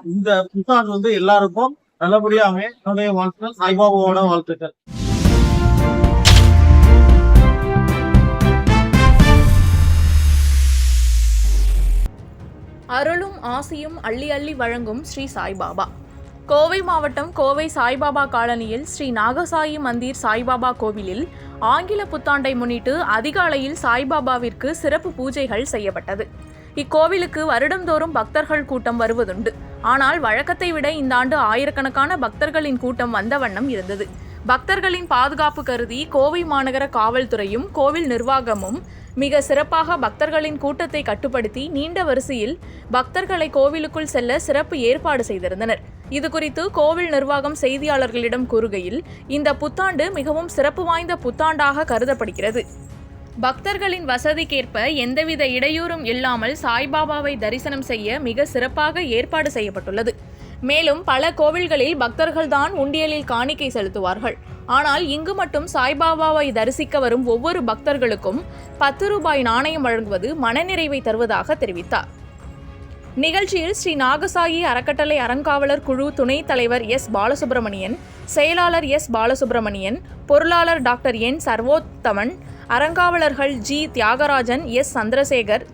இந்த புத்தாண்டு எல்லாருக்கும் நல்லபடியா அமைய என்னுடைய வாழ்த்துக்கள், சாய்பாபாவோட வாழ்த்துக்கள். அருளும் ஆசியும் அள்ளி அள்ளி வழங்கும் ஸ்ரீ சாய்பாபா. கோவை மாவட்டம் கோவை சாய்பாபா காலனியில் ஸ்ரீ நாகசாயி மந்திர் சாய்பாபா கோவிலில் ஆங்கில புத்தாண்டை முன்னிட்டு அதிகாலையில் சாய்பாபாவிற்கு சிறப்பு பூஜைகள் செய்யப்பட்டது. இக்கோவிலுக்கு வருடந்தோறும் பக்தர்கள் கூட்டம் வருவதுண்டு. ஆனால் வழக்கத்தை விட இந்த ஆண்டு ஆயிரக்கணக்கான பக்தர்களின் கூட்டம் வந்த வண்ணம் இருந்தது. பக்தர்களின் பாதுகாப்பு கருதி கோவை மாநகர காவல்துறையும் கோவில் நிர்வாகமும் மிக சிறப்பாக பக்தர்களின் கூட்டத்தை கட்டுப்படுத்தி நீண்ட வரிசையில் பக்தர்களை கோவிலுக்குள் செல்ல சிறப்பு ஏற்பாடு செய்திருந்தனர். இதுகுறித்து கோவில் நிர்வாகம் செய்தியாளர்களிடம் கூறுகையில், இந்த புத்தாண்டு மிகவும் சிறப்பு வாய்ந்த புத்தாண்டாக கருதப்படுகிறது. பக்தர்களின் வசதிக்கேற்ப எந்தவித இடையூறும் இல்லாமல் சாய்பாபாவை தரிசனம் செய்ய மிக சிறப்பாக ஏற்பாடு செய்யப்பட்டுள்ளது. மேலும் பல கோவில்களில் பக்தர்கள்தான் உண்டியலில் காணிக்கை செலுத்துவார்கள். ஆனால் இங்கு மட்டும் சாய்பாபாவை தரிசிக்க வரும் ஒவ்வொரு பக்தர்களுக்கும் 10 ரூபாய் நாணயம் வழங்குவது மனநிறைவை தருவதாக தெரிவித்தார். நிகழ்ச்சியில் ஸ்ரீ நாகசாயி அறக்கட்டளை அறங்காவலர் குழு துணைத் தலைவர் எஸ். பாலசுப்ரமணியன், செயலாளர் எஸ். பாலசுப்ரமணியன், பொருளாளர் டாக்டர் என். சர்வோத்தமன், அறங்காவலர்கள் G. Thiagarajan, S. Chandrasekar,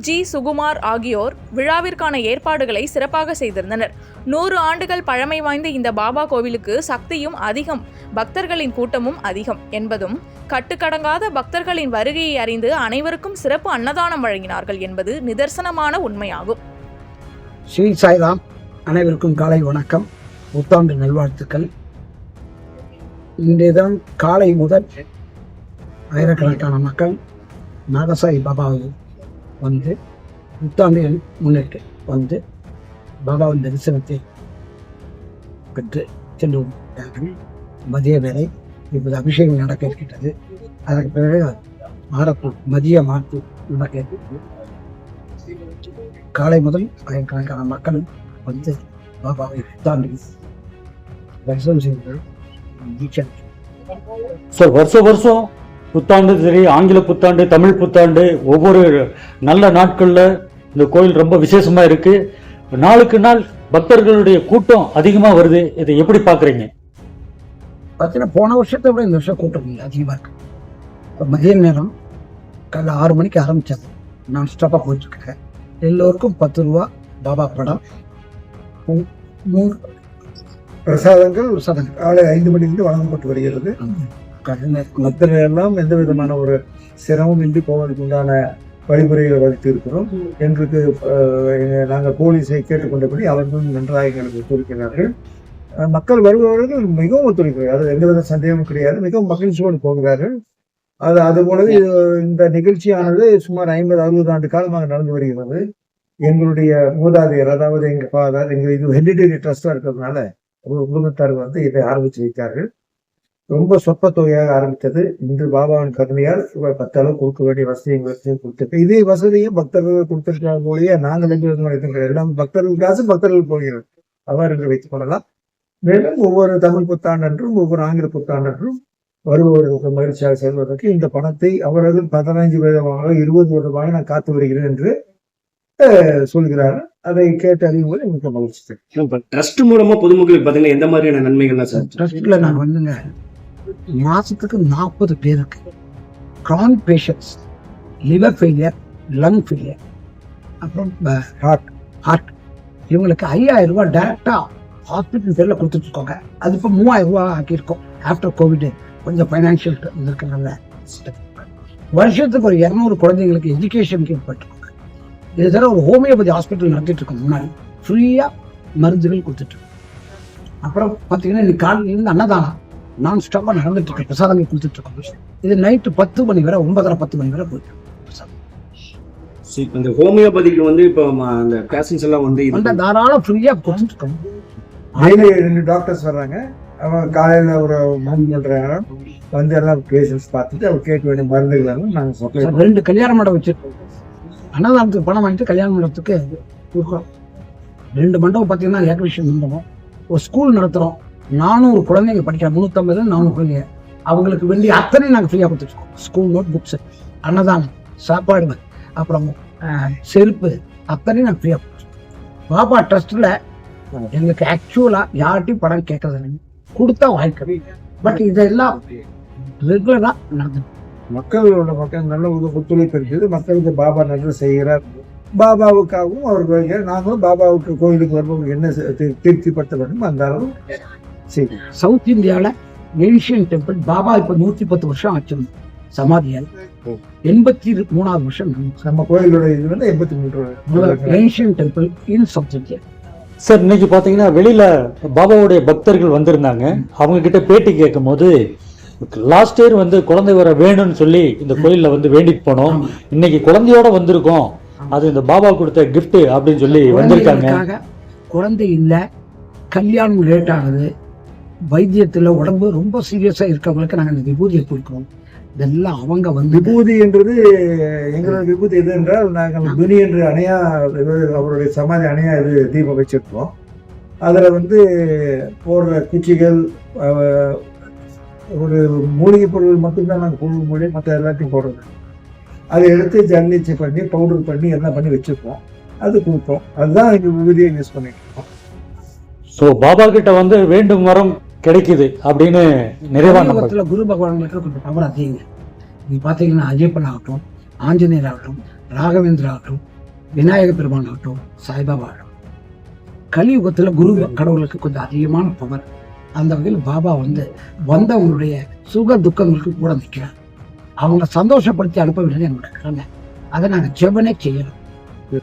G. Sukumar ஆகியோர் விழாவிற்கான ஏற்பாடுகளை சிறப்பாக செய்திருந்தனர். 100 ஆண்டுகள் பழமை வாய்ந்த இந்த பாபா கோவிலுக்கு சக்தியும் அதிகம், பக்தர்களின் கூட்டமும் அதிகம் என்பதும், கட்டுக்கடங்காத பக்தர்களின் வருகையை அறிந்து அனைவருக்கும் சிறப்பு அன்னதானம் வழங்கினார்கள் என்பது நிதர்சனமான உண்மையாகும். ஸ்ரீ சாய்ராம், அனைவருக்கும் காலை வணக்கம், புத்தாண்டு நல்வாழ்த்துக்கள். இன்றைய தினம் காலை முதல் ஆயிரக்கணக்கான மக்கள் நாகசாயி பாபாவை வந்து புத்தாண்டை முன்னிட்டு வந்து பாபாவின் தரிசனத்தை பெற்று சென்று வருகிறார்கள். மதிய வேலை இப்போது அபிஷேகம் நடக்க இருக்கின்றது. அதற்கு பிறகு மாறப்பு மதிய மாற்று நடக்க இருக்கிறது. காலை முதல் ஆயிரக்கணக்கான மக்கள் வந்து பாபாவை புத்தாண்டு தரிசனம் செய்து சார், வருஷம் புத்தாண்டு சரி, ஆங்கில புத்தாண்டு, தமிழ் புத்தாண்டு, ஒவ்வொரு நல்ல நாட்களில் இந்த கோயில் ரொம்ப விசேஷமாக இருக்குது. நாளுக்கு நாள் பக்தர்களுடைய கூட்டம் அதிகமாக வருது. இதை எப்படி பார்க்குறீங்க? பார்த்தீங்கன்னா போன வருஷத்தை விட இந்த வருஷம் கூட்டம் அதிகமாக இருக்கு. இப்போ மதிய நேரம் காலைல 6 மணிக்கு ஆரம்பித்தது, நான் ஸ்டாப்பாக போயிட்டுருக்கேன். எல்லோருக்கும் 10 ரூபா பாபா படம், 3 பிரசாதங்கள் காலை 5 மணிலிருந்து வழங்கப்பட்டு வருகிறது. மக்கள் எல்லாம் எந்த விதமான ஒரு சிரமம் இன்றி போவதற்கு உண்டான வழிமுறைகளை வகுத்து இருக்கிறோம். எங்களுக்கு நாங்கள் போலீஸை கேட்டுக்கொண்டபடி அவர்களும் நன்றாக எங்களுக்கு ஒத்துழைக்கிறார்கள். மக்கள் வருபவர்கள் மிகவும் ஒத்துழைக்கிறார்கள். அது எந்தவித சந்தேகமும் கிடையாது. மிகவும் மகிழ்ச்சியோடு போகிறார்கள். அது போலவே இந்த நிகழ்ச்சியானது சுமார் 50-60 ஆண்டு காலமாக நடந்து வருகிறது. எங்களுடைய மூதாதையர், அதாவது எங்கள் ஃபாதர், இது ஹெரிடிட்டரி ட்ரஸ்டாக இருக்கிறதுனால குடும்பத்தார் வந்து இதை ஆரம்பித்து வைத்தார்கள். ரொம்ப சொற்ப தொகையாக ஆரம்பித்தது. இன்று பாபாவின் கருணையால் 10 அளவு கொடுக்க வேண்டிய வசதி எங்களுக்கு கொடுத்துருக்கு. இதே வசதியும் பக்தர்கள் கொடுத்திருக்கிற போலயே நாங்கள் எல்லாம் பக்தர்கள் காசு பக்தர்கள் போகிறது அவ்வாறு என்று வைத்துக் கொள்ளலாம். மேலும் ஒவ்வொரு தமிழ் புத்தாண்டன்றும் ஒவ்வொரு ஆங்கில புத்தாண்டன்றும் வருபவர்களுக்கு மகிழ்ச்சியாக செல்வதற்கு இந்த பணத்தை அவர்கள் 15 வருடமாக 20 வருடமாக நான் காத்து வருகிறேன் என்று சொல்கிறார்கள். அதை கேட்டு அறியும் போது எனக்கு மகிழ்ச்சி. ட்ரஸ்ட் மூலமா பொதுமக்களுக்கு பாத்தீங்கன்னா எந்த மாதிரியான நன்மைகள்லாம் சார்? ட்ரஸ்ட்ல நான் வந்துங்க மாசத்துக்கு 40 பேருக்கு chronic patients, liver failure, lung failure, அப்புறம் ஹார்ட், இவங்களுக்கு 5000 ரூபாய் டைரக்டா ஹாஸ்பிட்டல் பேர்ல கொடுத்துட்டு இருக்கோங்க. அது இப்போ 3000 ரூபாய் ஆக்கியிருக்கோம். ஆஃப்டர் கோவிட் கொஞ்சம் ஃபைனான்சியல் இருக்கிறதுனால வருஷத்துக்கு ஒரு 200 குழந்தைங்களுக்கு எஜுகேஷன் கேட்பட்டிருக்கோங்க. இது தவிர ஒரு ஹோமியோபதி ஹாஸ்பிட்டல் நடத்திட்டு இருக்கோம். முன்னாடி ஃப்ரீயா மருந்துகள் கொடுத்துட்டு இருக்கோம். அப்புறம் பார்த்தீங்கன்னா இன்னைக்கு காலையிலேருந்து அன்னதானம் நான் ஸ்டாப்பாக நடந்துட்டு இருக்கேன். பிரசாதங்கள் கொடுத்துட்டு இருக்கோம். இது நைட்டு 10 மணி வரை 9:30-10 மணி வரை போயிட்டு இந்த ஹோமியோபதிக்கு வந்து இப்போ அந்த பேஷன்ஸ் எல்லாம் வந்து தாராளம் ஃப்ரீயா கொடுத்துட்டு இருக்கோம். 2 டாக்டர்ஸ் வர்றாங்க. அவங்க காலையில் ஒரு 3 மணி வந்து எல்லாம் பேஷன்ஸ் பார்த்துட்டு அவங்க கேட்க வேண்டிய மருந்துகள் எல்லாம் நாங்கள் 2 கல்யாண மண்டபம் வச்சிருக்கோம். அன்னதானத்துக்கு பணம் வாங்கிட்டு கல்யாண மண்டபத்துக்கு கொடுக்குறோம். 2 மண்டபம் பார்த்தீங்கன்னா ஏகவிஷன் மண்டபம். ஒரு ஸ்கூல் நடத்துகிறோம். 400 குழந்தைங்க படிக்கிற 350-400 குழந்தைங்க, அவங்களுக்கு வேண்டிய அத்தனை நாங்கள் ஃப்ரீயாக கொடுத்துருக்கோம். ஸ்கூல் நோட் புக்ஸு, அன்னதானம், சாப்பாடுகள், அப்புறம் செருப்பு, அத்தனை நாங்கள் ஃப்ரீயாக கொடுத்துருக்கோம். பாபா ட்ரஸ்ட்டில் எங்களுக்கு ஆக்சுவலா யார்கிட்டையும் படம் கேட்கறது இல்லைங்க, கொடுத்தா வாய்க்கணும். பட் இதெல்லாம் ரெகுலரா நடந்து மக்கள் நல்ல ஒத்துழைப்பு இருக்குது. மக்களுக்கு பாபா நல்லது செய்கிறார். பாபாவுக்காகவும் அவருக்கு நாங்களும் பாபாவுக்கு கோயிலுக்கு வரும்போது என்ன திருப்திப்படுத்த வேண்டும் அந்த அளவு செய்யும். சவுத் இந்தியாவில் ஏன்ஷியன் டெம்பிள் பாபா இப்போ 110 வருஷம் ஆச்சு சமாதியால். 83வது வருஷம் நம்ம கோயிலோட இது வந்து 83 ancient temple in South India. Sir இன்னைக்கு பார்த்தீங்கன்னா வெளியில பாபாவுடைய பக்தர்கள் வந்திருந்தாங்க. அவங்க கிட்ட பேட்டி கேட்கும் போது லாஸ்ட் இயர் வந்து குழந்தை வர வேணும்னு சொல்லி இந்த கோயில்ல வந்து வேண்டிட்டு போனோம், இன்னைக்கு குழந்தையோட வந்திருக்கோம், அது இந்த பாபா கொடுத்த கிஃப்ட் அப்படின்னு சொல்லி வந்திருக்காங்க. குழந்தை இல்லை, கல்யாணம் லேட் ஆகுது, வைத்தியத்தில் உடம்பு ரொம்ப சீரியஸாக இருக்கவங்களுக்கு நாங்கள் இந்த விபூதியை கொடுக்குறோம். இதெல்லாம் அவங்க வந்து விபூதி என்றது எங்களோட விபூதி எது என்றால் நாங்கள் துனி என்று அணையா அவருடைய சமாதி அணையா இது தீபம் வச்சிருக்கோம். அதில் வந்து போடுற குச்சிகள் ஒரு மூலிகை பொருள் மட்டும்தான் நாங்கள் பொருள் மூலிகை மற்ற எல்லாத்தையும் போடுறது. அதை எடுத்து ஜல்லிச்சு பண்ணி பவுடர் பண்ணி எல்லாம் பண்ணி வச்சுருப்போம், அது கொடுப்போம். அதுதான் எங்கள் விபூதியை யூஸ் பண்ணிட்டு இருக்கோம். ஸோ பாபா கிட்ட வந்து வேண்டும் வரம் கிடைக்குது அப்படின்னு நிறைவான குரு பகவான்களுக்கு கொஞ்சம் பவர் அதிகங்க. நீங்க பார்த்தீங்கன்னா ஐயப்பன் ஆகட்டும், ஆஞ்சநேயர் ஆகட்டும், ராகவேந்திர ஆகட்டும், விநாயக பெருமான் ஆகட்டும், சாய்பாபா ஆகட்டும், கலியுகத்தில் குரு கடவுளுக்கு கொஞ்சம் அதிகமான பவர். அந்த வகையில் பாபா வந்து வந்தவங்களுடைய சுக துக்கங்களுக்கு கூட நிற்கிறார். அவங்கள சந்தோஷப்படுத்தி அனுப்ப வேண்டியது என்னோட கடமை. அதை நாங்கள் ஜெபனே செய்யணும்.